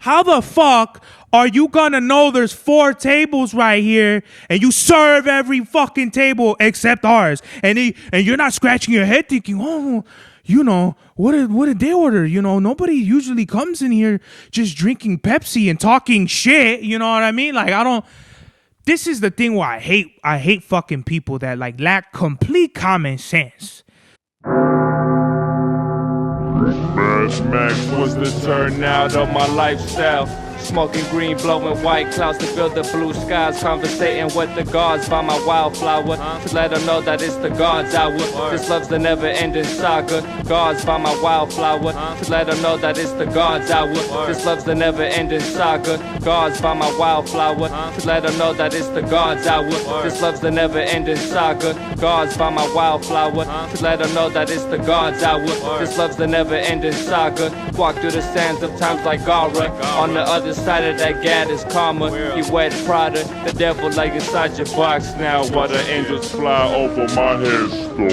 How the fuck are you gonna know there's 4 tables right here and you serve every fucking table except ours? And you're not scratching your head thinking, oh, you know, what did they order? You know, nobody usually comes in here just drinking Pepsi and talking shit. You know what I mean? Like, this is the thing where I hate fucking people that like lack complete common sense. Mad Max was the turnout of my lifestyle. Smoking green, blowing white clouds to build the blue skies. Conversating with the gods by my wildflower to let them know that it's the God's hour. This love's the never-ending saga. Gods by my wildflower to let them know that it's the God's hour. This love's the never-ending saga. Gods by my wildflower to let them know that it's the God's hour. This love's the never-ending saga. Gods by my wildflower to let them know that it's the God's hour. This love's the never-ending saga. Walk through the sands of times like Gara. On the other side of that gad is karma. You wet Prada, the devil like inside your box now. While the angels fly over my headstone.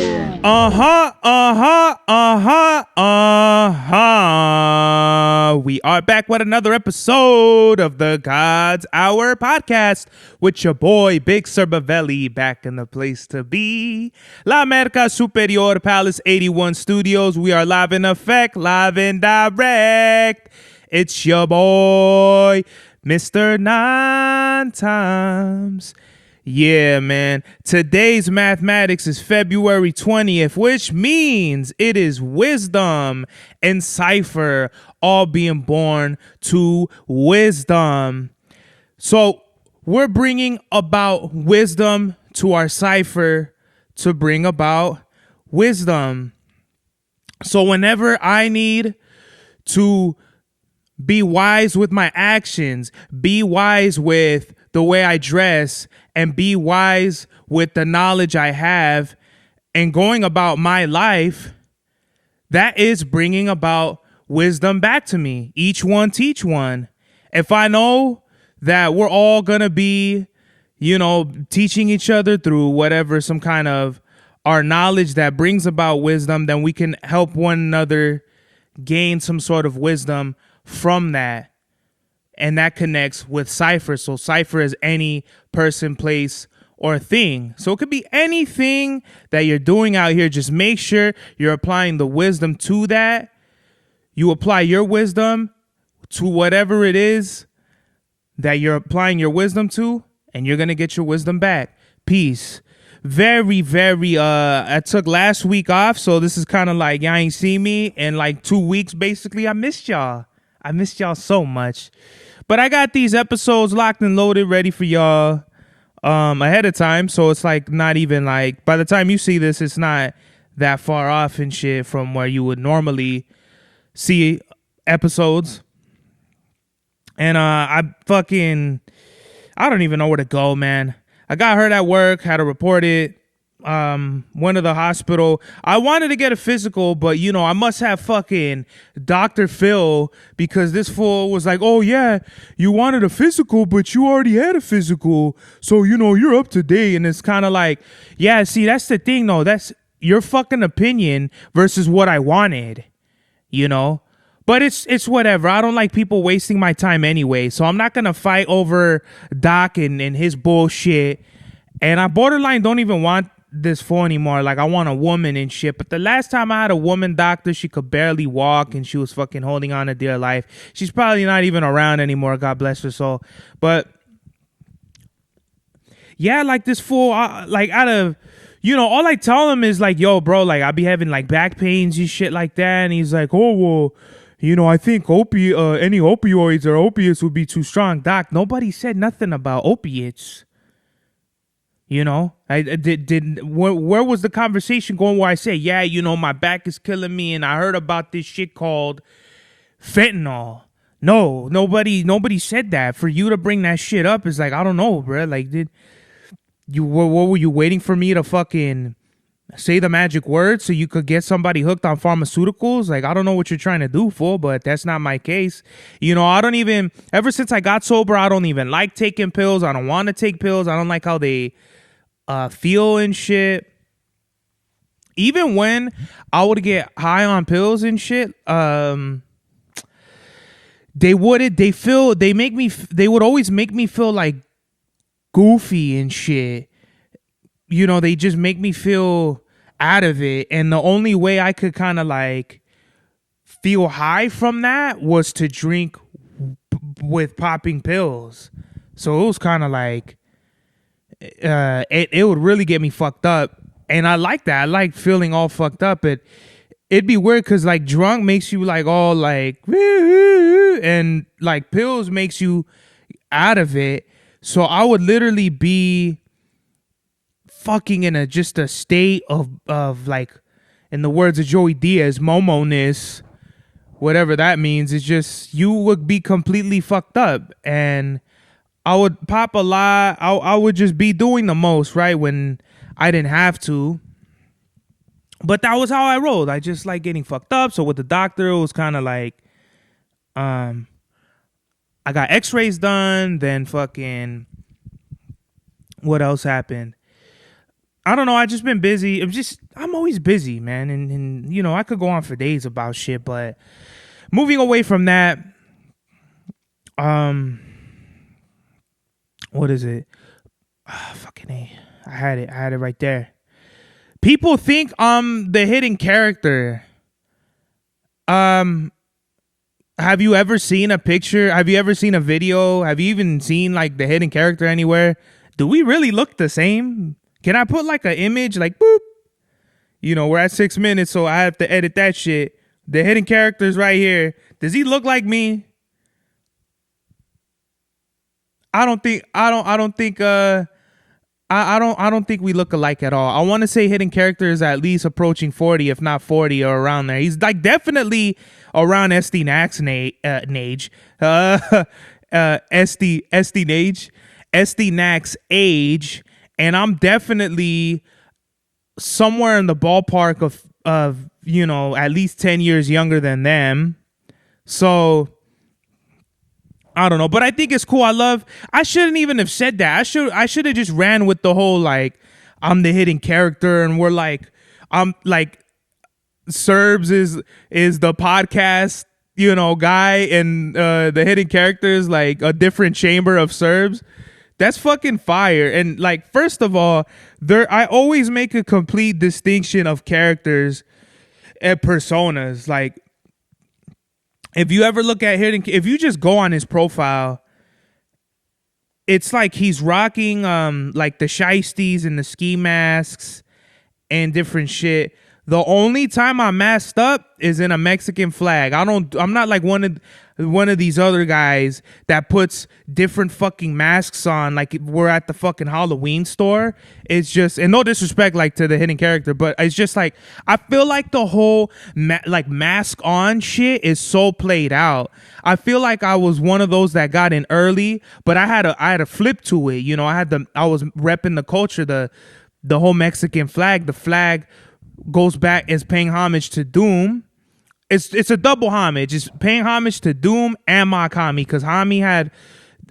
We are back with another episode of the God's Hour podcast with your boy Big Cerbavelli, back in the place to be. La America Superior Palace 81 Studios. We are live in effect, live and direct. It's your boy, Mr. 9 Times. Yeah, man. Today's mathematics is February 20th, which means it is wisdom and cipher all being born to wisdom. So we're bringing about wisdom to our cipher to bring about wisdom. So whenever I need to be wise with my actions, be wise with the way I dress, and be wise with the knowledge I have and going about my life, that is bringing about wisdom back to me. Each one teach one. If I know that we're all going to be, teaching each other through whatever, some kind of our knowledge that brings about wisdom, then we can help one another gain some sort of wisdom from that. And that connects with cipher. So cipher is any person, place, or thing. So it could be anything that you're doing out here. Just make sure you're applying the wisdom to that. You apply your wisdom to whatever it is that you're applying your wisdom to, and you're going to get your wisdom back. Peace. Very, I took last week off. So this is kind of like, y'all ain't seen me in like 2 weeks, basically. I missed y'all so much. But I got these episodes locked and loaded, ready for y'all ahead of time. So it's like not even like, by the time you see this, it's not that far off and shit from where you would normally see episodes. And I don't even know where to go, man. I got hurt at work, had to report it. Went to the hospital. I wanted to get a physical, but I must have fucking Dr. Phil, because this fool was like, oh yeah, you wanted a physical, but you already had a physical, so you're up to date. And it's kind of like, yeah, see, that's the thing though, that's your fucking opinion versus what I wanted, but it's whatever. I don't like people wasting my time anyway, so I'm not gonna fight over Doc and his bullshit. And I borderline don't even want this for anymore. Like, I want a woman and shit. But the last time I had a woman doctor, she could barely walk and she was fucking holding on to dear life. She's probably not even around anymore. God bless her soul. But yeah, like this fool, like out of, all I tell him is like, yo, bro, like I be having like back pains and shit like that. And he's like, oh, well, I think any opioids or opiates would be too strong. Doc, nobody said nothing about opiates. I did. Where was the conversation going where I say, yeah, my back is killing me and I heard about this shit called fentanyl? No, nobody said that. For you to bring that shit up is like, I don't know, bro. Like, what were you waiting for me to fucking say the magic word so you could get somebody hooked on pharmaceuticals? Like, I don't know what you're trying to do, fool, but that's not my case. I don't even, ever since I got sober, I don't even like taking pills. I don't want to take pills. I don't like how they feel and shit. Even when I would get high on pills and shit, they would always make me feel like goofy and shit. They just make me feel out of it. And the only way I could kind of like feel high from that was to drink with popping pills. So it was kind of like, it would really get me fucked up. And I like that. I like feeling all fucked up. It'd be weird because like drunk makes you like all like, and like pills makes you out of it. So I would literally be fucking in just a state of like, in the words of Joey Diaz, Momo-ness, whatever that means. It's just, you would be completely fucked up. And I would pop a lot. I would just be doing the most, right, when I didn't have to. But that was how I rolled. I just like getting fucked up. So with the doctor, it was kind of like, I got x-rays done. Then fucking, what else happened? I don't know. I just been busy. I'm always busy, man. And I could go on for days about shit. But moving away from that, what is it? Fucking A. I had it right there. People think I'm the hidden character. Have you ever seen a picture? Have you ever seen a video? Have you even seen like the hidden character anywhere? Do we really look the same? Can I put like an image like boop? We're at 6 minutes, so I have to edit that shit. The hidden character's right here. Does he look like me? I don't think we look alike at all. I want to say hidden character is at least approaching 40, if not 40 or around there. He's like definitely around SD Nax age. SD Nax age. And I'm definitely somewhere in the ballpark of at least 10 years younger than them. So I don't know, but I think it's cool. I shouldn't even have said that. I should have just ran with the whole like I'm the hidden character and we're like I'm like Serbs is the podcast guy and the hidden character is like a different chamber of Serbs. That's fucking fire. And like, first of all, I always make a complete distinction of characters and personas. Like, if you ever look at if you just go on his profile, it's like he's rocking like the shiesties and the ski masks and different shit. The only time I'm masked up is in a Mexican flag. I'm not like one of these other guys that puts different fucking masks on like we're at the fucking Halloween store. It's just, and no disrespect like to the hidden character, but it's just like I feel like the whole like mask on shit is so played out. I feel like I was one of those that got in early, but I had a flip to it. I was repping the culture, the whole Mexican flag. The flag goes back as paying homage to Doom. It's a double homage. It's paying homage to Doom and Mock Hami, because Hami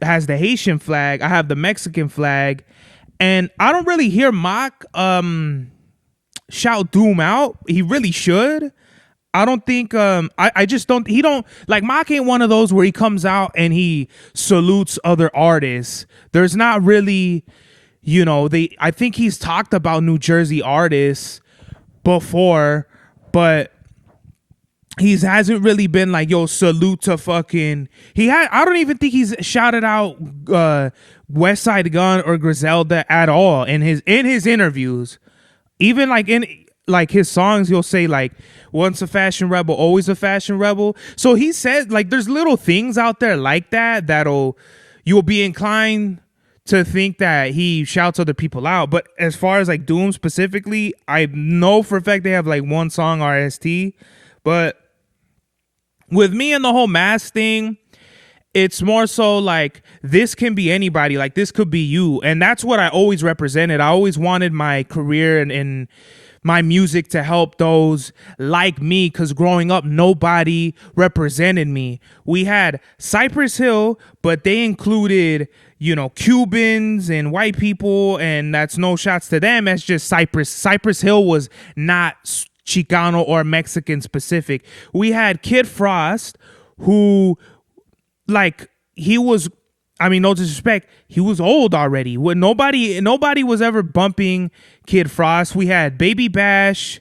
has the Haitian flag. I have the Mexican flag, and I don't really hear Mock shout Doom out. He really should. I don't think I just don't. He don't like Mock ain't one of those where he comes out and he salutes other artists. There's not really, I think he's talked about New Jersey artists before, but he hasn't really been like, yo, salute to fucking. I don't even think he's shouted out West Side Gun or Griselda at all in his interviews. Even like in like his songs, he'll say like, once a fashion rebel, always a fashion rebel. So he said like there's little things out there like that you'll be inclined to think that he shouts other people out. But as far as like Doom specifically, I know for a fact they have like one song RST. But with me and the whole mask thing, it's more so like this can be anybody. Like this could be you. And that's what I always represented. I always wanted my career and my music to help those like me, because growing up, nobody represented me. We had Cypress Hill, but they included, Cubans and white people, and that's no shots to them. That's just Cypress. Cypress Hill was not Chicano or Mexican specific. We had Kid Frost, who like he was, I mean, no disrespect, he was old already. When nobody was ever bumping Kid Frost. We had Baby Bash,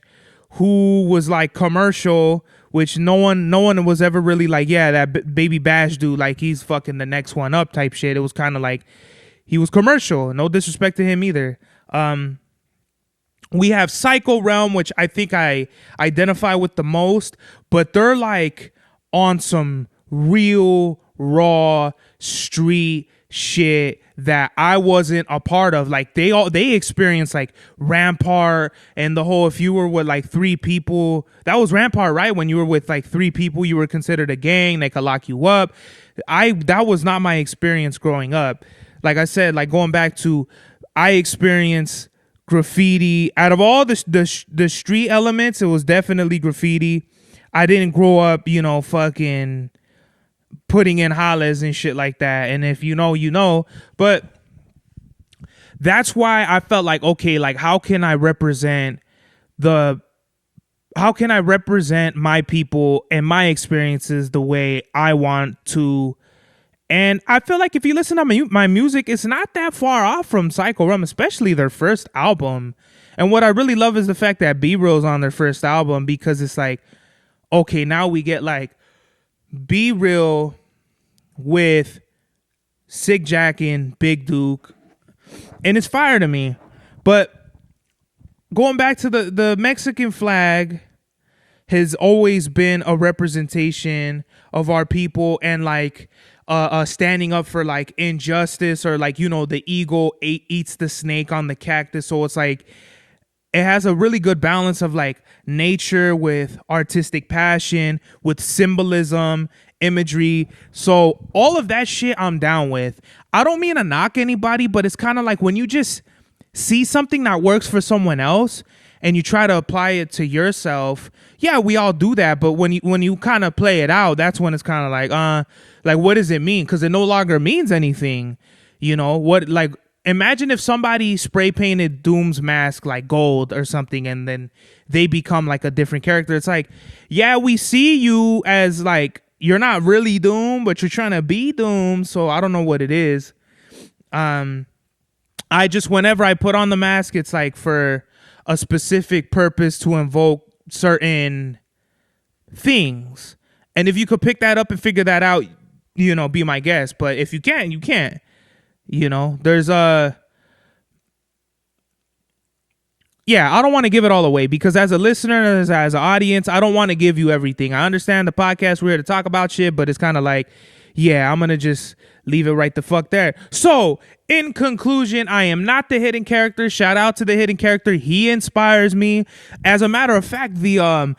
who was like commercial, which no one was ever really like, yeah, that Baby Bash dude, like he's fucking the next one up type shit. It was kind of like he was commercial. No disrespect to him either. We have Psycho Realm, which I think I identify with the most, but they're like on some real raw street shit that I wasn't a part of. Like they experienced like Rampart and the whole, if you were with like 3 people, that was Rampart, right? When you were with like 3 people, you were considered a gang, they could lock you up. That was not my experience growing up. Like I said, like going back to, I experienced graffiti. Out of all the street elements, it was definitely graffiti. I didn't grow up, you know, fucking putting in hollers and shit like that. And if you know, you know. But that's why I felt like, okay, like how can I represent my people and my experiences the way I want to. And I feel like if you listen to my music, it's not that far off from Psycho Realm, especially their first album. And what I really love is the fact that B-Real's on their first album, because it's like, okay, now we get like B-Real with Sick Jack and Big Duke. And it's fire to me. But going back to the Mexican flag has always been a representation of our people, and like standing up for like injustice, or like, you know, the eagle eats the snake on the cactus. So it's like it has a really good balance of like nature with artistic passion, with symbolism, imagery. So all of that shit I'm down with. I don't mean to knock anybody, but it's kind of like when you just see something that works for someone else and you try to apply it to yourself. Yeah, we all do that, but when you kind of play it out, that's when it's kind of like what does it mean? Because it no longer means anything. You know what? Like, imagine if somebody spray painted Doom's mask like gold or something, and then they become like a different character. It's like, yeah, we see you as like, you're not really Doom, but you're trying to be Doom. So I don't know what it is. I just, whenever I put on the mask, it's like for a specific purpose to invoke certain things. And if you could pick that up and figure that out, you know, be my guest. But if you can't, you can't. You know, there's yeah, I don't want to give it all away, because as a listener, as an audience, I don't want to give you everything. I understand the podcast, we're here to talk about shit, but it's kind of like, yeah, I'm going to just leave it right the fuck there. So, in conclusion, I am not the hidden character. Shout out to the hidden character. He inspires me. As a matter of fact, the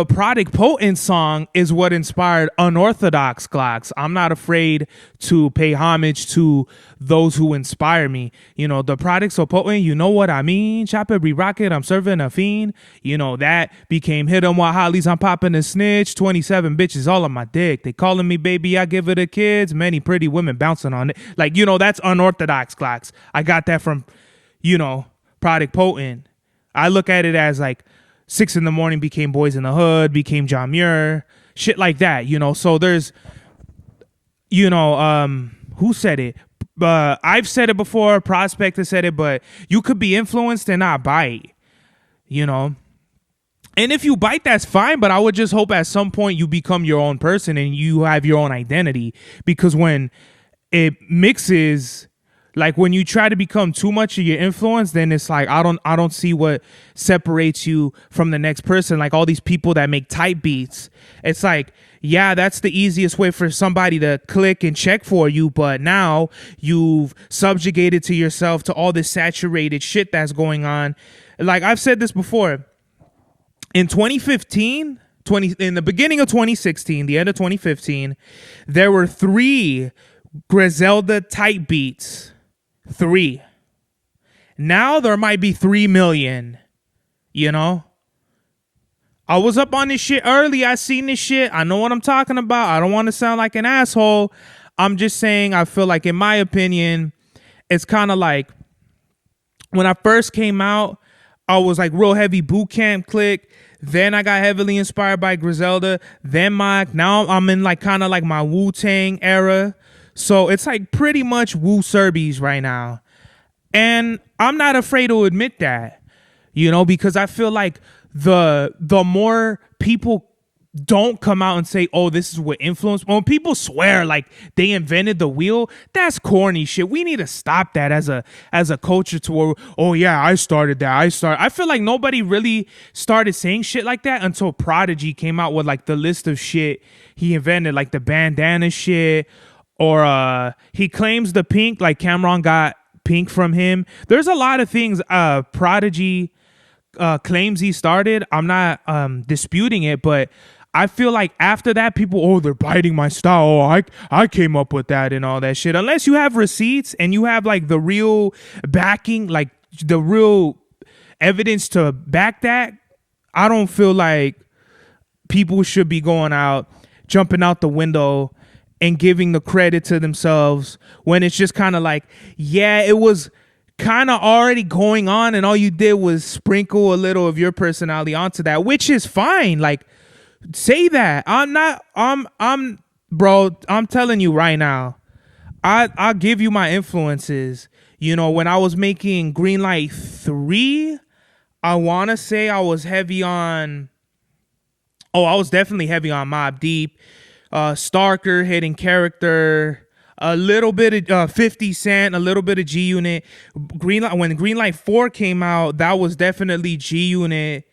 Product Potent song is what inspired Unorthodox Glocks. I'm not afraid to pay homage to those who inspire me. You know, the product so potent, you know what I mean? Chop every rocket, I'm serving a fiend. You know, that became Hit 'em while Holly's, I'm popping a snitch. 27 bitches all on my dick. They calling me baby, I give it to kids. Many pretty women bouncing on it. Like, you know, that's Unorthodox Glocks. I got that from, you know, Product Potent. I look at it as like 6 in the morning became Boys in the Hood, became John Muir, shit like that, you know. So there's, you know, who said it? I've said it before, Prospect has said it, but you could be influenced and not bite, you know. And if you bite, that's fine, but I would just hope at some point you become your own person and you have your own identity. Because when it mixes, like when you try to become too much of your influence, then it's like I don't see what separates you from the next person. Like all these people that make type beats, it's like, yeah, that's the easiest way for somebody to click and check for you, but now you've subjugated to yourself to all this saturated shit that's going on. Like I've said this before, in 2015, in the beginning of 2016, the end of 2015, there were 3 Griselda type beats. 3. Now there might be 3 million. You know? I was up on this shit early. I seen this shit. I know what I'm talking about. I don't want to sound like an asshole. I'm just saying, I feel like, in my opinion, it's kind of like when I first came out, I was like real heavy boot camp clique. Then I got heavily inspired by Griselda. Then now I'm in like kind of like my Wu-Tang era. So it's like pretty much Wu Serbies right now. And I'm not afraid to admit that, because I feel like the more people don't come out and say, oh, this is what influenced. When people swear like they invented the wheel, that's corny shit. We need to stop that as a culture to where, oh yeah, I started that. I feel like nobody really started saying shit like that until Prodigy came out with like the list of shit he invented, like the bandana shit, or he claims the pink, like Cameron got pink from him. There's a lot of things Prodigy claims he started. I'm not disputing it, but I feel like after that, people, they're biting my style. Oh, I came up with that and all that shit. Unless you have receipts and you have like the real backing, like the real evidence to back that, I don't feel like people should be going out, jumping out the window and giving the credit to themselves when it's just kind of like, yeah, it was kind of already going on and all you did was sprinkle a little of your personality onto that, which is fine. Like, say that. Bro, I'm telling you right now, I'll give you my influences. When I was making Greenlight 3, I want to say I was definitely heavy on Mobb Deep, Starker, Hidden Character, a little bit of 50 Cent, a little bit of G Unit. When Greenlight 4 came out, that was definitely G Unit,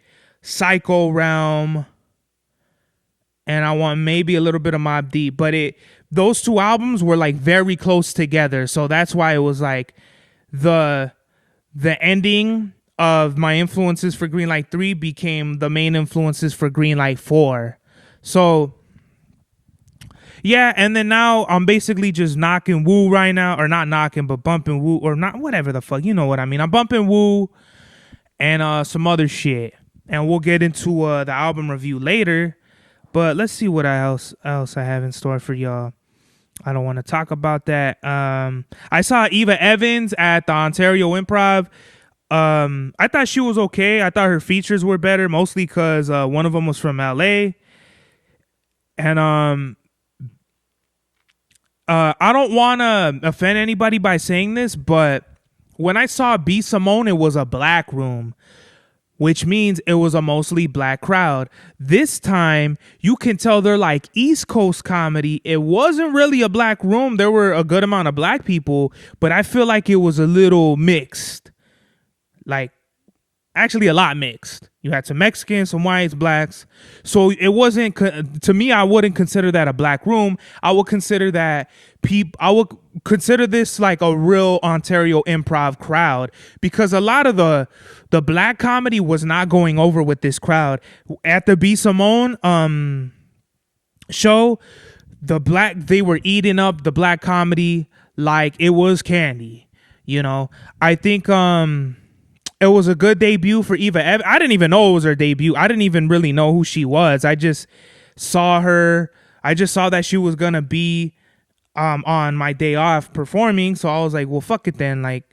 Psycho Realm, and I want maybe a little bit of Mobb Deep, but those two albums were like very close together, so that's why it was like the ending of my influences for Greenlight 3 became the main influences for Greenlight 4. So yeah, and then now I'm basically just knocking Wu right now, or not knocking, but bumping Wu, or not, whatever the fuck, you know what I mean. I'm bumping Wu and some other shit, and we'll get into the album review later. But let's see what else I have in store for y'all. I don't want to talk about that. I saw Eva Evans at the Ontario Improv. I thought she was okay. I thought her features were better, mostly because one of them was from LA. And I don't want to offend anybody by saying this, but when I saw B. Simone, it was a black room, which means it was a mostly black crowd. This time, you can tell they're like East Coast comedy. It wasn't really a black room. There were a good amount of black people, but I feel like it was a little mixed. Like, actually a lot mixed. You had some Mexicans, some whites, blacks. So it wasn't, to me, I wouldn't consider that a black room. I would consider this like a real Ontario Improv crowd, because a lot of the black comedy was not going over with this crowd. At the B. Simone show, they were eating up the black comedy like it was candy. I think it was a good debut for Eva Evans. I didn't even know it was her debut. I didn't even really know who she was. I just saw her. I just saw that she was going to be on my day off performing. So I was like, well, fuck it then. Like,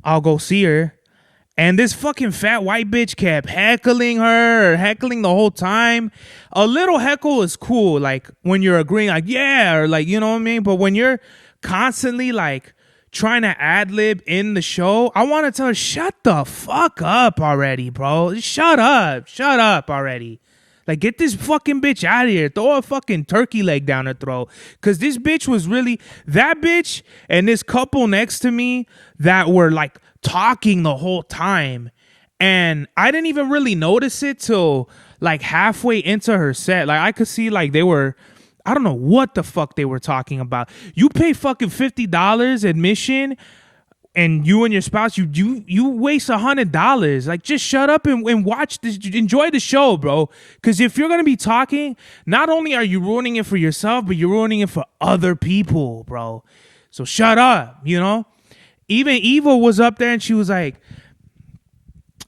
I'll go see her. And this fucking fat white bitch kept heckling the whole time. A little heckle is cool. Like, when you're agreeing, like, yeah, or like, you know what I mean? But when you're constantly like trying to ad-lib in the show, I want to tell her, shut the fuck up already, bro. Shut up already. Like, get this fucking bitch out of here. Throw a fucking turkey leg down her throat. Because this bitch was really, that bitch and this couple next to me that were like talking the whole time. And I didn't even really notice it till like halfway into her set. Like, I could see like they were, I don't know what the fuck they were talking about. You pay fucking $50 admission, and you and your spouse, you waste $100. Like, just shut up and watch this. Enjoy the show, bro. Because if you're gonna be talking, not only are you ruining it for yourself, but you're ruining it for other people, bro. So shut up. Even Eva was up there and she was like,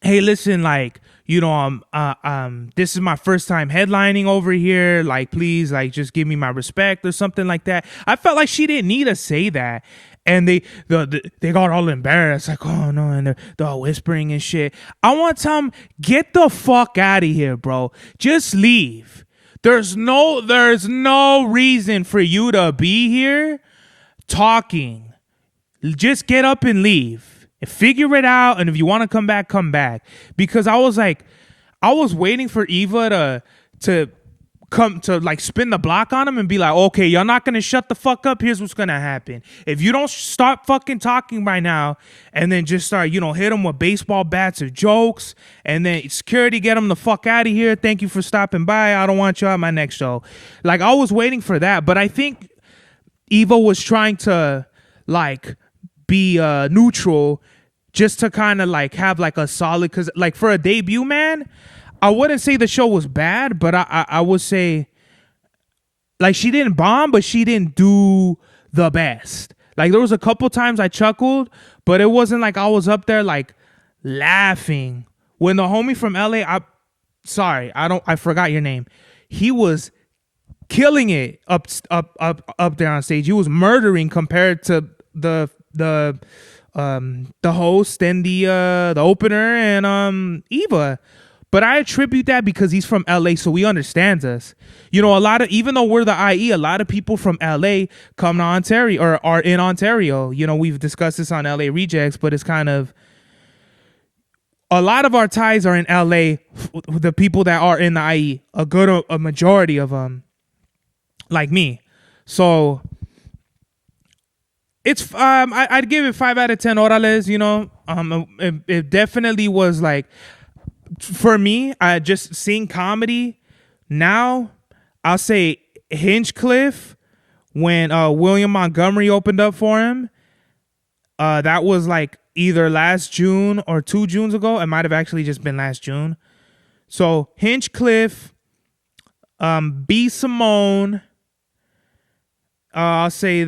"Hey, listen, like, this is my first time headlining over here. Like, please, like, just give me my respect," or something like that. I felt like she didn't need to say that. And they got all embarrassed, like, oh no, and they're all whispering and shit. I want to tell them, get the fuck out of here, bro. Just leave. There's no reason for you to be here talking. Just get up and leave. And figure it out. And if you want to come back, come back. Because I was waiting for Eva to come to like spin the block on him and be like, okay, you're not gonna shut the fuck up. Here's what's gonna happen. If you don't stop fucking talking by now, and then just start, hit him with baseball bats or jokes, and then security get him the fuck out of here. Thank you for stopping by. I don't want you at my next show. Like, I was waiting for that, but I think Eva was trying to like be neutral, just to kind of like have like a solid, because like for a debut, man, I wouldn't say the show was bad, but I would say like she didn't bomb, but she didn't do the best. Like there was a couple times I chuckled, but it wasn't like I was up there like laughing. When the homie from LA, I forgot your name. He was killing it up there on stage. He was murdering compared to the host and the opener and Eva. But I attribute that because he's from LA, so he understands us. A lot of, even though we're the IE, a lot of people from LA come to Ontario or are in Ontario. We've discussed this on LA Rejects, but it's kind of, a lot of our ties are in LA. The people that are in the IE, a majority of them, like me. So it's I'd give it 5 out of 10 orales. It definitely was like, for me, just seeing comedy now, I'll say Hinchcliffe, when William Montgomery opened up for him, that was like either last June or 2 Junes ago. It might have actually just been last June. So Hinchcliffe, B. Simone, I'll say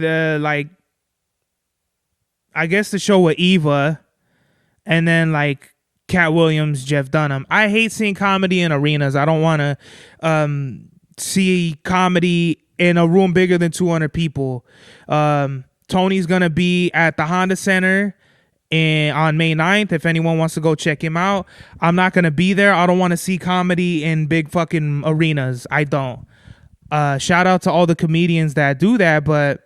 I guess the show with Eva, and then like Cat Williams, Jeff Dunham. I hate seeing comedy in arenas. I don't want to see comedy in a room bigger than 200 people. Tony's going to be at the Honda Center on May 9th. If anyone wants to go check him out, I'm not going to be there. I don't want to see comedy in big fucking arenas. I don't. Shout out to all the comedians that do that, but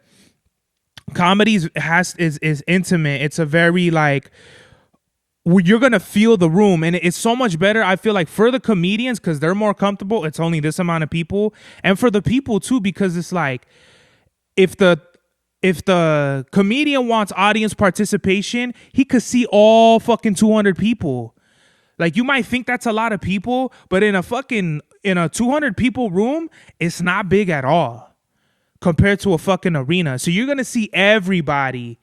comedy is intimate. It's a very like, you're going to feel the room, and it's so much better, I feel like, for the comedians because they're more comfortable. It's only this amount of people. And for the people too, because it's like, if the comedian wants audience participation, he could see all fucking 200 people. Like, you might think that's a lot of people, but in a 200 people room, it's not big at all compared to a fucking arena. So you're going to see everybody.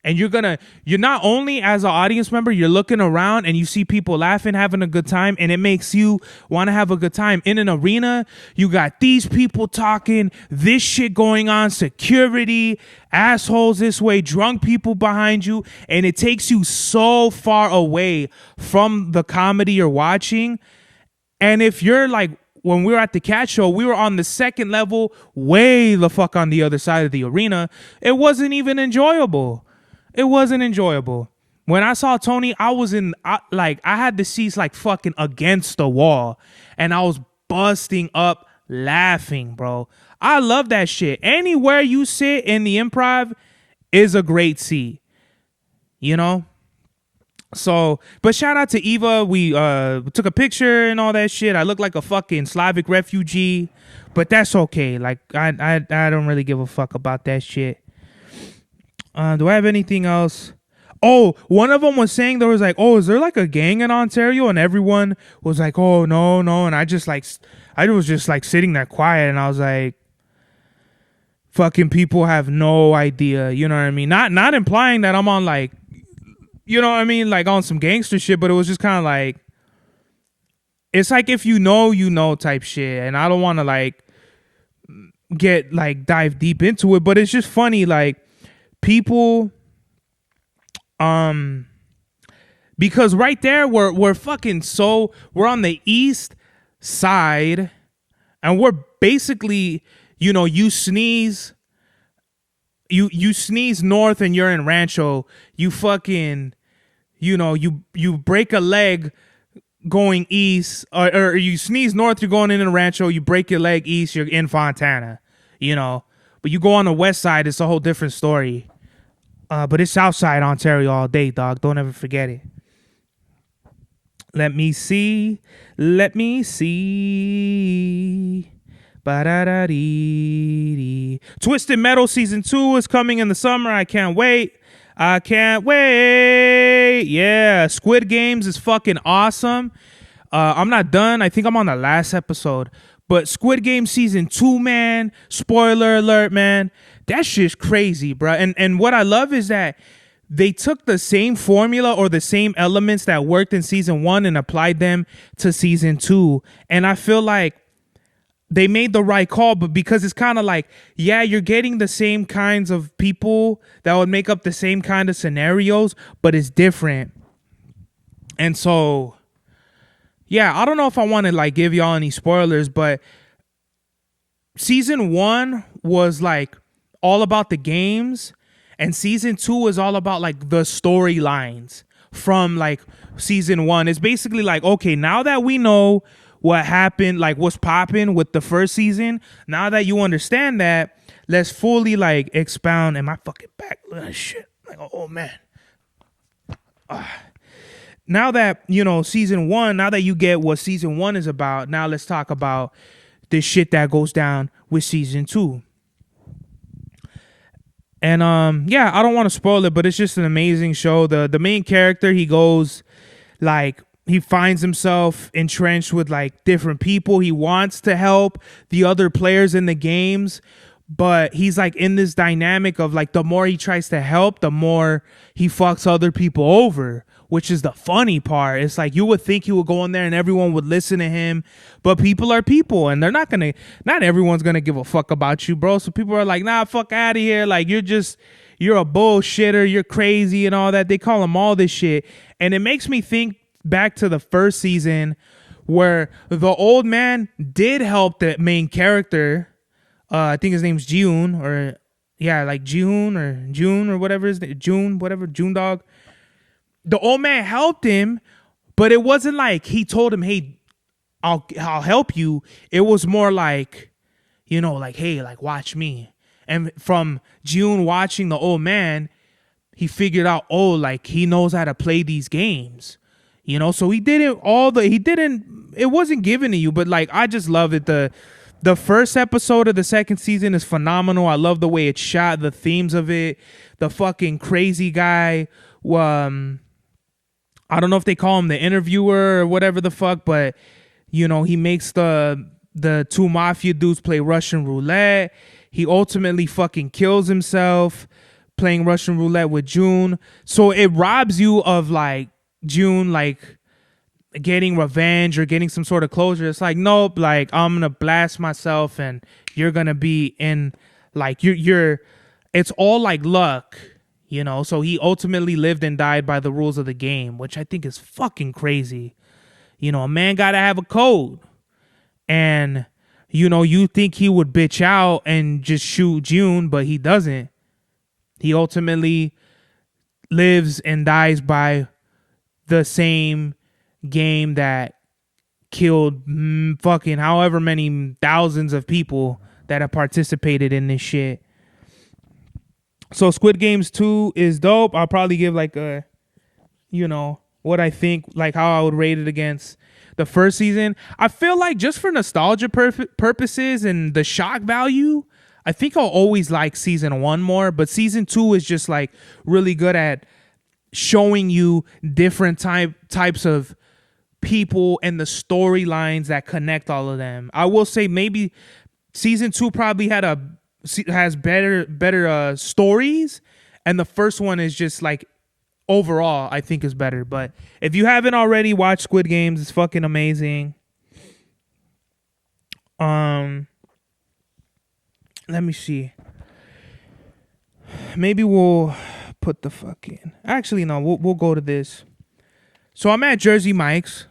And you're not only as an audience member, you're looking around and you see people laughing, having a good time, and it makes you want to have a good time. In an arena, you got these people talking, this shit going on, security, assholes this way, drunk people behind you, and it takes you so far away from the comedy you're watching. And if you're like, when we were at the Cat Show, we were on the second level, way the fuck on the other side of the arena. It wasn't even enjoyable. It wasn't enjoyable. When I saw Tony, I had the seats like fucking against the wall, and I was busting up laughing, bro. I love that shit. Anywhere you sit in the Improv is a great seat, So, but shout out to Eva. We took a picture and all that shit. I look like a fucking Slavic refugee, but that's okay. Like, I don't really give a fuck about that shit. Do I have anything else? Oh, one of them was saying, there was like, oh, is there like a gang in Ontario? And everyone was like, oh, no. And I was just like sitting there quiet, and I was like, fucking people have no idea. You know what I mean? Not implying that I'm on like, you know what I mean? Like on some gangster shit, but it was just kind of like, it's like if you know type shit. And I don't want to like get like dive deep into it, but it's just funny. Like, people, because right there we're on the east side, and we're basically, you sneeze, you sneeze north and you're in Rancho, you fucking, you break a leg going east, or you sneeze north, you're going in Rancho, you break your leg east, you're in Fontana, But you go on the west side, it's a whole different story. But it's Southside Ontario all day, dog. Don't ever forget it. Let me see. Ba-da-da-dee-dee. Twisted Metal Season 2 is coming in the summer. I can't wait. Yeah, Squid Games is fucking awesome. I'm not done. I think I'm on the last episode. But Squid Game Season 2, man, spoiler alert, man, that shit's crazy, bro. And what I love is that they took the same formula or the same elements that worked in Season 1 and applied them to Season 2. And I feel like they made the right call, but because it's kind of like, yeah, you're getting the same kinds of people that would make up the same kind of scenarios, but it's different. And so, yeah, I don't know if I want to like give y'all any spoilers, but Season 1 was like all about the games, and Season 2 is all about like the storylines from like Season 1. It's basically like, okay, now that we know what happened, like what's popping with the first season, now that you understand that, let's fully like expound. And my fucking back, look at that shit. Like, oh man. Now that, Season 1, now that you get what Season 1 is about, now let's talk about the shit that goes down with Season 2. And yeah, I don't want to spoil it, but it's just an amazing show. The main character, he goes like, he finds himself entrenched with like different people. He wants to help the other players in the games, but he's like in this dynamic of like, the more he tries to help, the more he fucks other people over, which is the funny part. It's like, you would think he would go in there and everyone would listen to him, but people are people, and not everyone's gonna give a fuck about you, bro. So people are like, nah, fuck out of here. Like, you're a bullshitter, you're crazy and all that. They call him all this shit. And it makes me think back to the first season where the old man did help the main character. I think his name's June, or yeah, like June or whatever his name, June Dog. The old man helped him, but it wasn't like he told him, hey, I'll help you. It was more like, like, hey, like, watch me. And from June watching the old man, he figured out, oh, like, he knows how to play these games. So it wasn't given to you, but like, I just love it. The first episode of the second season is phenomenal. I love the way it's shot, the themes of it, the fucking crazy guy. I don't know if they call him the interviewer or whatever the fuck, but he makes the two mafia dudes play Russian roulette. He ultimately fucking kills himself playing Russian roulette with June. So it robs you of like June like getting revenge or getting some sort of closure. It's like, nope, like, I'm gonna blast myself and you're gonna be in like you're it's all like luck, so he ultimately lived and died by the rules of the game, which I think is fucking crazy. A man gotta have a code, and you think he would bitch out and just shoot June, but he doesn't. He ultimately lives and dies by the same game that killed fucking however many thousands of people that have participated in this shit. So Squid Games 2 is dope. I'll probably give like a, what I think, like how I would rate it against the first season. I feel like just for nostalgia purposes and the shock value, I think I'll always like Season 1 more, but Season 2 is just like really good at showing you different types of people and the storylines that connect all of them. I will say maybe Season 2 probably has better stories, and the first one is just like overall I think is better. But if you haven't already watched Squid Games, it's fucking amazing. Let me see. Maybe we'll put the fucking... Actually, no, we'll go to this. So I'm at Jersey Mike's.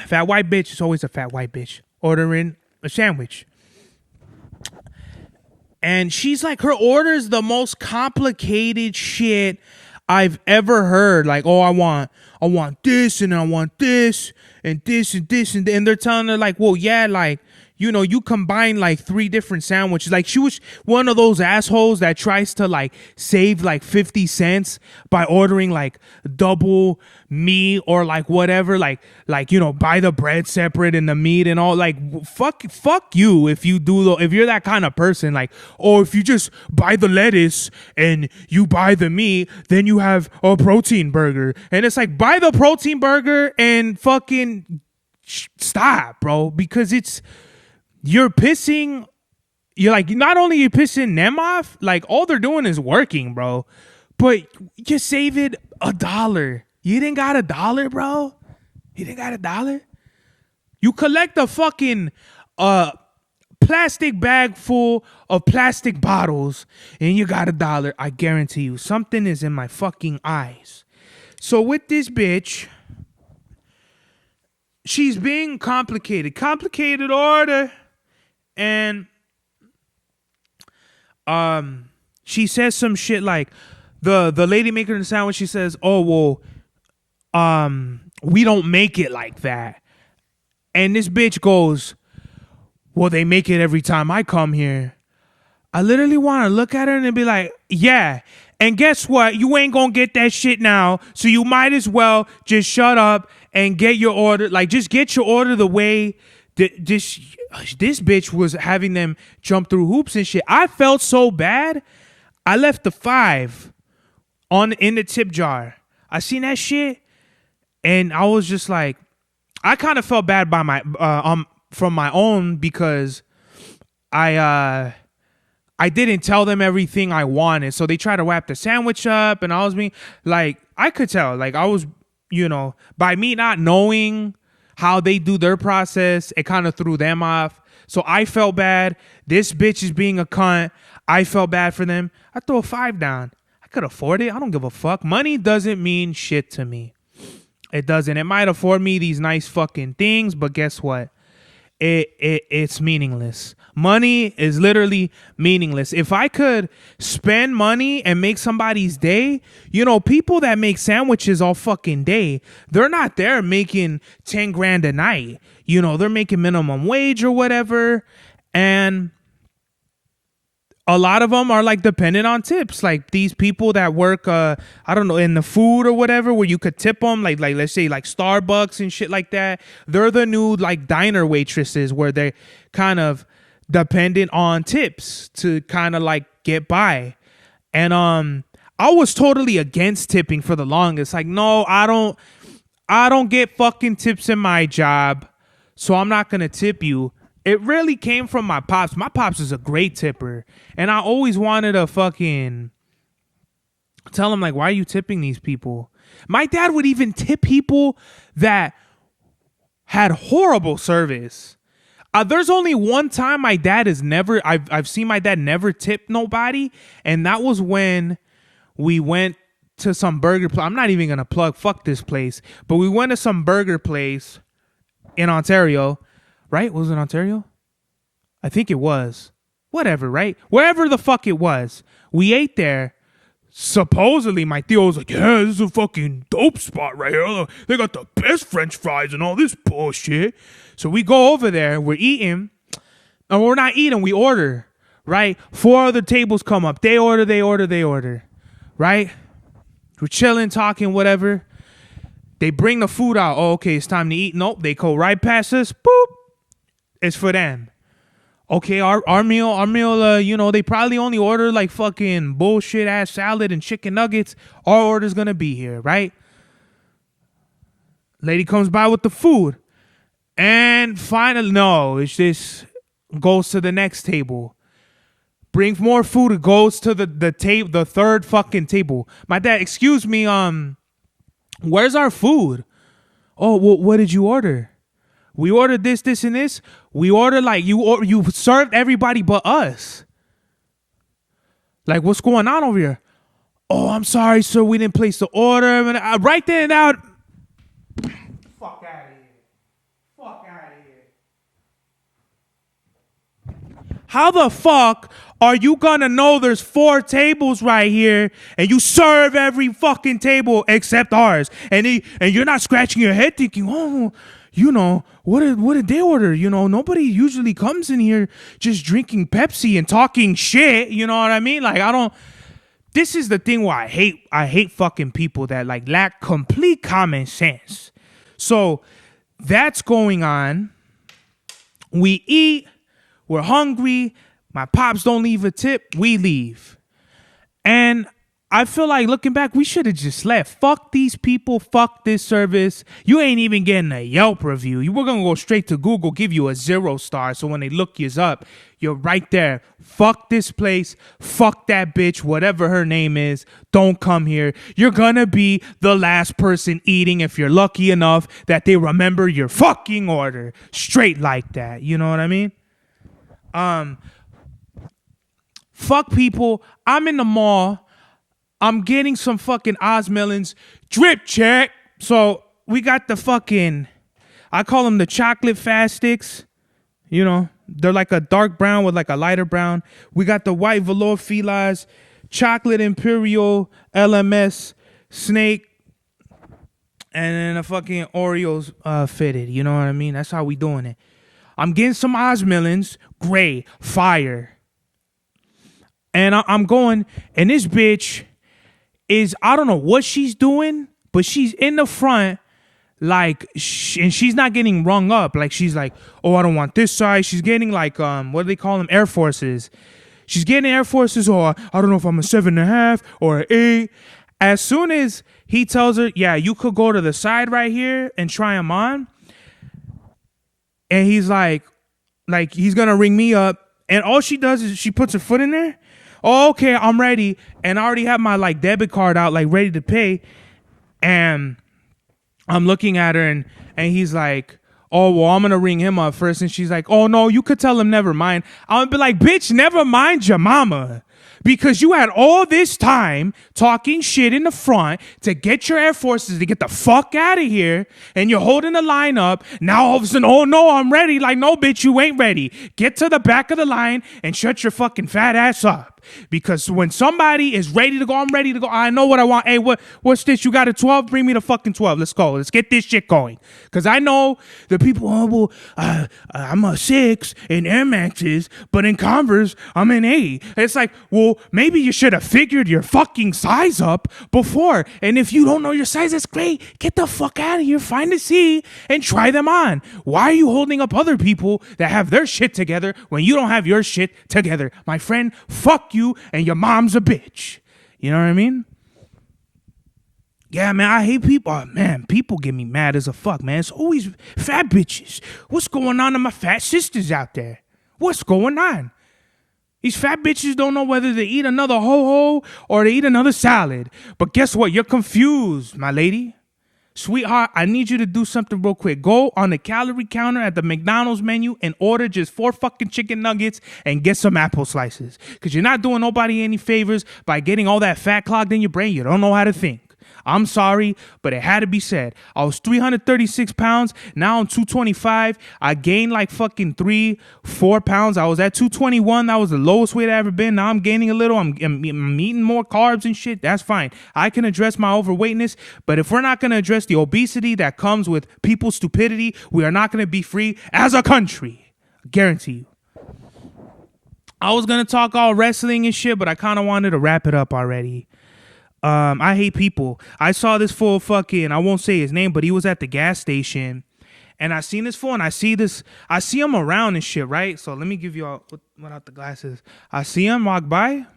Fat white bitch is always a fat white bitch ordering a sandwich. And she's like, her order is the most complicated shit I've ever heard. Like, oh, I want this and I want this and this and this and they're telling her like, well, yeah, like, you know, you combine like 3 different sandwiches. Like she was one of those assholes that tries to like save like 50 cents by ordering like double meat or like whatever, like, you know, buy the bread separate and the meat and all. Like fuck you if you're that kind of person. Like, or if you just buy the lettuce and you buy the meat, then you have a protein burger. And it's like, buy the protein burger and fucking stop, bro, because you're like, not only you pissing them off, like all they're doing is working, bro, but you save it $1. You didn't got $1, bro. You didn't got $1. You collect a fucking plastic bag full of plastic bottles and you got $1. I guarantee you something is in my fucking eyes. So with this bitch, she's being complicated order. And she says some shit like, the lady making the sandwich, she says, oh, well, we don't make it like that. And this bitch goes, well, they make it every time I come here. I literally want to look at her and be like, yeah. And guess what? You ain't gonna get that shit now. So you might as well just shut up and get your order. Like, just get your order the way this bitch was having them jump through hoops and shit. I felt so bad. I left the 5 in the tip jar. I seen that shit and I was just like, I kind of felt bad by from my own, because I didn't tell them everything I wanted. So they tried to wrap the sandwich up and I was being like, I could tell, like I was, you know, by me not knowing how they do their process, it kind of threw them off. So I felt bad. This bitch is being a cunt. I felt bad for them. I throw a 5 down. I could afford it. I don't give a fuck. Money doesn't mean shit to me. It doesn't. It might afford me these nice fucking things, but guess what? It's meaningless. Money is literally meaningless. If I could spend money and make somebody's day, you know, people that make sandwiches all fucking day, they're not there making 10 grand a night. You know, they're making minimum wage or whatever. And a lot of them are like dependent on tips. Like these people that work, I don't know, in the food or whatever, where you could tip them, like let's say like Starbucks and shit like that. They're the new like diner waitresses where they're kind of dependent on tips to kind of like get by. And I was totally against tipping for the longest. Like, no, I don't get fucking tips in my job, so I'm not gonna tip you. It really came from my pops. My pops is a great tipper. And I always wanted to fucking tell him, like, why are you tipping these people? My dad would even tip people that had horrible service. There's only one time my dad has never, I've seen my dad never tip nobody. And that was when we went to some burger place. I'm not even going to plug, fuck this place. But we went to some burger place in Ontario. Right? Was it Ontario? I think it was. Whatever, right? Wherever the fuck it was. We ate there. Supposedly, my tío was like, yeah, this is a fucking dope spot right here. They got the best French fries and all this bullshit. So we go over there. We're eating. And we're not eating. We order. Right? 4 other tables come up. They order. Right? We're chilling, talking, whatever. They bring the food out. Oh, okay, it's time to eat. Nope. They go right past us. Boop. It's for them. Okay, our meal, you know, they probably only order like fucking bullshit ass salad and chicken nuggets. Our order's gonna be here, right? Lady comes by with the food. And finally, no, it's just goes to the next table. Brings more food, it goes to the third fucking table. My dad, excuse me, where's our food? Oh, well, what did you order? We ordered this, and this. We ordered like you served everybody but us. Like, what's going on over here? Oh, I'm sorry, sir. We didn't place the order. And right then and out. Fuck out of here. How the fuck are you gonna know there's 4 tables right here and you serve every fucking table except ours? And you're not scratching your head thinking, oh, you know, what did they order? You know, nobody usually comes in here just drinking Pepsi and talking shit. You know what I mean? Like, this is the thing where I hate fucking people that like lack complete common sense. So that's going on. We eat. We're hungry. My pops don't leave a tip. We leave. And I feel like looking back, we should have just left. Fuck these people. Fuck this service. You ain't even getting a Yelp review. You were going to go straight to Google, give you a 0 star. So when they look you up, you're right there. Fuck this place. Fuck that bitch, whatever her name is. Don't come here. You're going to be the last person eating if you're lucky enough that they remember your fucking order. Straight like that. You know what I mean? Fuck people. I'm in the mall. I'm getting some fucking Oz melons. Drip check. So we got the fucking, I call them the chocolate fast sticks. You know, they're like a dark brown with like a lighter brown. We got the white velour felines, chocolate imperial, LMS, snake, and then a fucking Oreos fitted. You know what I mean? That's how we doing it. I'm getting some Oz melons, gray, fire. And I'm going, and this bitch is, I don't know what she's doing, but she's in the front, like, and she's not getting rung up. Like, she's like, oh, I don't want this size. She's getting like, what do they call them? Air Forces. She's getting Air Forces, or I don't know if I'm a 7.5 or an 8. As soon as he tells her, yeah, you could go to the side right here and try them on. And he's like he's gonna ring me up, and all she does is she puts her foot in there. Oh, okay, I'm ready, and I already have my like debit card out, like ready to pay. And I'm looking at her, and he's like, oh, well, I'm gonna ring him up first. And she's like, oh no, you could tell him never mind. I'm gonna be like, bitch, never mind your mama. Because you had all this time talking shit in the front to get your Air Forces to get the fuck out of here, and you're holding the line up. Now all of a sudden, oh no, I'm ready. Like, no, bitch, you ain't ready. Get to the back of the line and shut your fucking fat ass up. Because when somebody is ready to go, I'm ready to go. I know what I want. Hey, what's this? You got a 12? Bring me the fucking 12. Let's go. Let's get this shit going. Because I know the people, oh, well, I'm a 6 in Air Maxes, but in Converse, I'm an 8. It's like, well, maybe you should have figured your fucking size up before. And if you don't know your size, that's great. Get the fuck out of here. Find a C and try them on. Why are you holding up other people that have their shit together when you don't have your shit together? My friend, fuck you, and your mom's a bitch. You know what I mean? Yeah, man, I hate people. Oh, man, people get me mad as a fuck, man. It's always fat bitches. What's going on to my fat sisters out there? What's going on? These fat bitches don't know whether to eat another ho-ho or to eat another salad. But guess what? You're confused, my lady. Sweetheart, I need you to do something real quick. Go on the calorie counter at the McDonald's menu and order just 4 fucking chicken nuggets and get some apple slices. Because you're not doing nobody any favors by getting all that fat clogged in your brain. You don't know how to think. I'm sorry, but it had to be said. I was 336 pounds. Now I'm 225. I gained like fucking 3-4 pounds. I was at 221. That was the lowest weight I ever been. Now I'm gaining a little. I'm eating more carbs and shit. That's fine. I can address my overweightness. But if we're not going to address the obesity that comes with people's stupidity, we are not going to be free as a country. I guarantee you. I was going to talk all wrestling and shit, but I kind of wanted to wrap it up already. I hate people. I saw this fool fucking, I won't say his name, but he was at the gas station, and I seen this fool, and I see him around and shit, right? So let me give you all, without the glasses. I see him walk by.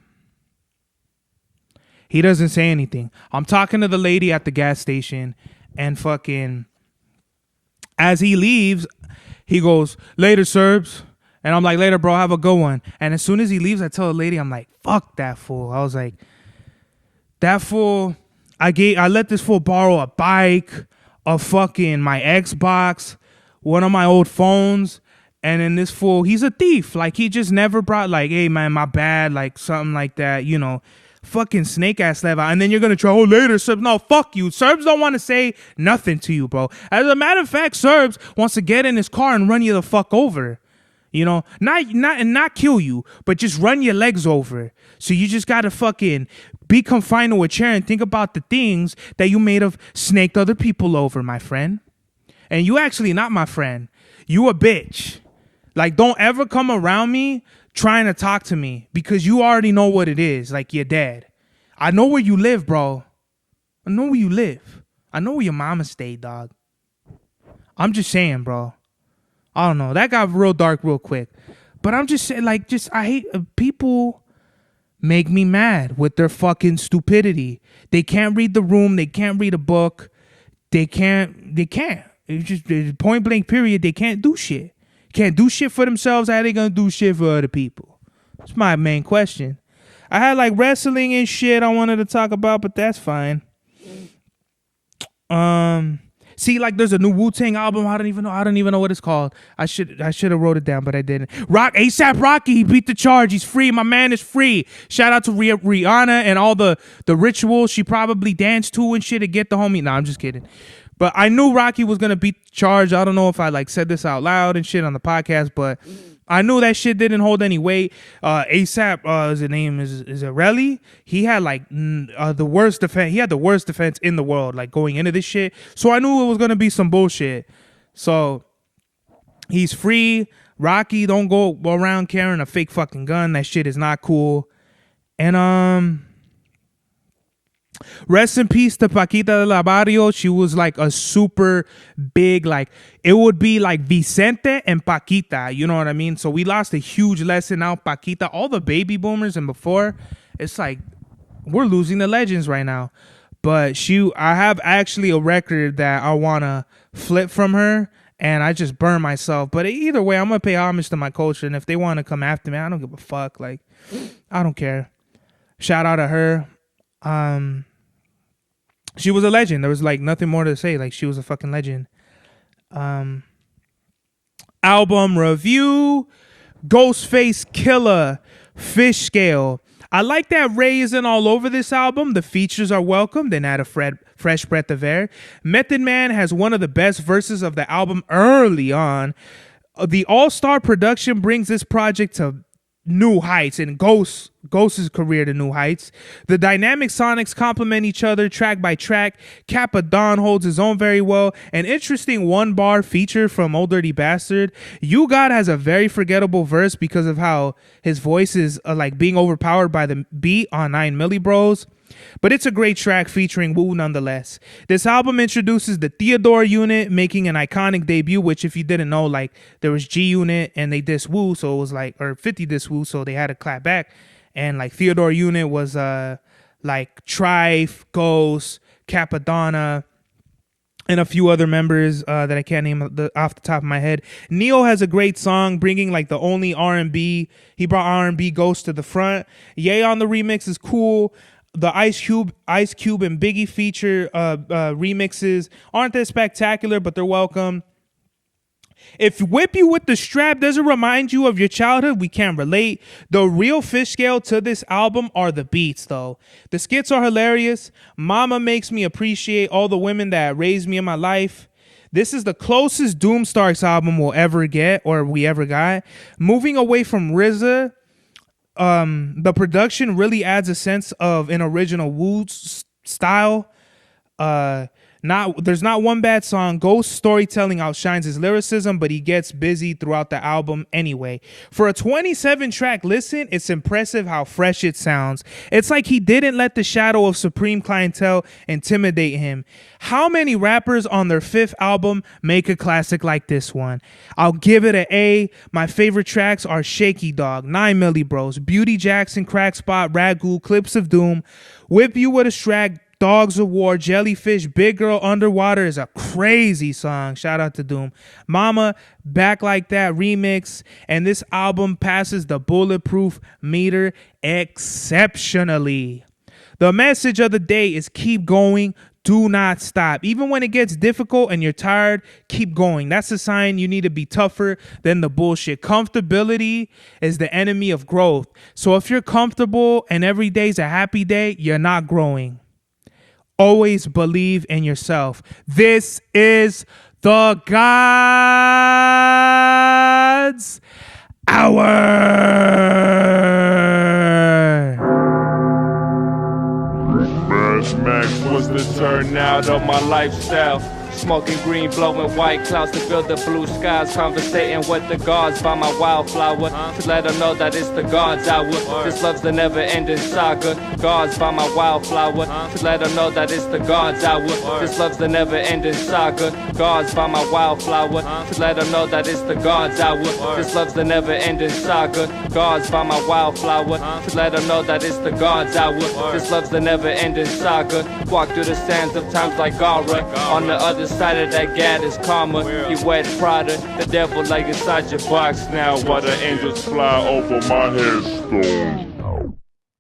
He doesn't say anything. I'm talking to the lady at the gas station, and fucking, as he leaves, he goes, later, Serbs. And I'm like, later, bro, have a good one. And as soon as he leaves, I tell the lady, I'm like, fuck that fool. I was like, that fool, I let this fool borrow a bike, a fucking my Xbox, one of my old phones, and then this fool, he's a thief. Like, he just never brought like, hey man, my bad, like something like that, you know, fucking snake ass level. And then you're gonna try, oh later, Serbs. No, fuck you. Serbs don't want to say nothing to you, bro. As a matter of fact, Serbs wants to get in his car and run you the fuck over. You know, not kill you, but just run your legs over. So you just gotta fucking be confined to a chair and think about the things that you may have snaked other people over, my friend. And you actually not my friend. You a bitch. Like, don't ever come around me trying to talk to me because you already know what it is. Like, you're dead. I know where you live, bro. I know where you live. I know where your mama stayed, dog. I'm just saying, bro. I don't know. That got real dark real quick. But I'm just saying, like, I hate people make me mad with their fucking stupidity. They can't read the room. They can't read a book. They can't. It's just point blank period. They can't do shit. Can't do shit for themselves. How they gonna do shit for other people? That's my main question. I had like wrestling and shit I wanted to talk about, but that's fine. See, like there's a new Wu-Tang album. I don't even know what it's called. I should have wrote it down, but I didn't. ASAP Rocky, he beat the charge. He's free. My man is free. Shout out to Rihanna and all the rituals she probably danced to and shit to get the homie. Nah, I'm just kidding. But I knew Rocky was gonna beat the charge. I don't know if I like said this out loud and shit on the podcast, but I knew that shit didn't hold any weight. ASAP, his name is Relly. He had like the worst defense. He had the worst defense in the world, like going into this shit. So I knew it was gonna be some bullshit. So he's free. Rocky, don't go around carrying a fake fucking gun. That shit is not cool. And rest in peace to PAQUITA de la BARRIO. She was like a super big, like it would be like Vicente and PAQUITA, you know what I mean? So we lost a huge lesson now. PAQUITA, all the baby boomers and before, it's like we're losing the legends right now. But I have actually a record that I want to flip from her and I just burn myself. But either way, I'm going to pay homage to my culture. And if they want to come after me, I don't give a fuck. Like, I don't care. Shout out to her. She was a legend. There was like nothing more to say. Like, she was a fucking legend. Album review: Ghostface, Killah, Fishscale. I like that Ray isn't all over this album. The features are welcome, then add a fresh breath of air. Method Man has one of the best verses of the album early on. The all-star production brings this project to new heights and Ghost's career to new heights. The dynamic sonics complement each other track by track. Kappa Don holds his own very well. An interesting one-bar feature from Old Dirty Bastard. You God has a very forgettable verse because of how his voice is like being overpowered by the beat on 9 Milli Bros. But it's a great track featuring Wu nonetheless. This album introduces the Theodore unit, making an iconic debut, which if you didn't know, like there was G Unit and they dissed Wu, so it was like, or 50 dissed Wu, so they had to clap back. And like Theodore unit was like Trife, Ghost, Capadonna, and a few other members that I can't name off the top of my head. Neo has a great song, bringing like the only R&B. He brought R&B Ghost to the front. Ye on the remix is cool. The Ice Cube and Biggie feature remixes aren't that spectacular, but they're welcome. If Whip You With the Strap doesn't remind you of your childhood, we can't relate. The real Fishscale to this album are the beats, though. The skits are hilarious. Mama makes me appreciate all the women that raised me in my life. This is the closest Doomstarks album we'll ever get, or we ever got. Moving away from RZA, the production really adds a sense of an original Wu style. There's not one bad song. Ghost's storytelling outshines his lyricism, but he gets busy throughout the album anyway. For a 27-track listen, it's impressive how fresh it sounds. It's like he didn't let the shadow of Supreme Clientele intimidate him. How many rappers on their 5th album make a classic like this one? I'll give it an A. My favorite tracks are Shaky Dog, 9 Milli Bros, Beauty Jackson, Crack Spot, Ragu, Clips of Doom, Whip You With a Strap, Dogs of War, Jellyfish, Big Girl Underwater is a crazy song. Shout out to Doom. Mama, Back Like That remix. And this album passes the bulletproof meter exceptionally. The message of the day is keep going. Do not stop. Even when it gets difficult and you're tired, keep going. That's a sign you need to be tougher than the bullshit. Comfortability is the enemy of growth. So if you're comfortable and every day's a happy day, you're not growing. Always believe in yourself. This is the Gods Hour. Mad Max was the turnout of my lifestyle. Smoking green, blowing white clouds to build the blue skies. Conversating with the gods by my wildflower to let them know that it's the God's hour. This love's the never-ending saga. Gods by my wildflower to let them know that it's the God's hour. This love's the never-ending saga. Gods by my wildflower to let them know that it's the God's hour. This love's the never-ending saga. Gods by my wildflower to let them know that it's the God's hour. This love's the never-ending saga. Walk through the sands of times like Gara. On the other side of that gad is karma. You wet Prada, the devil like inside your box now. While the angels fly over my headstone.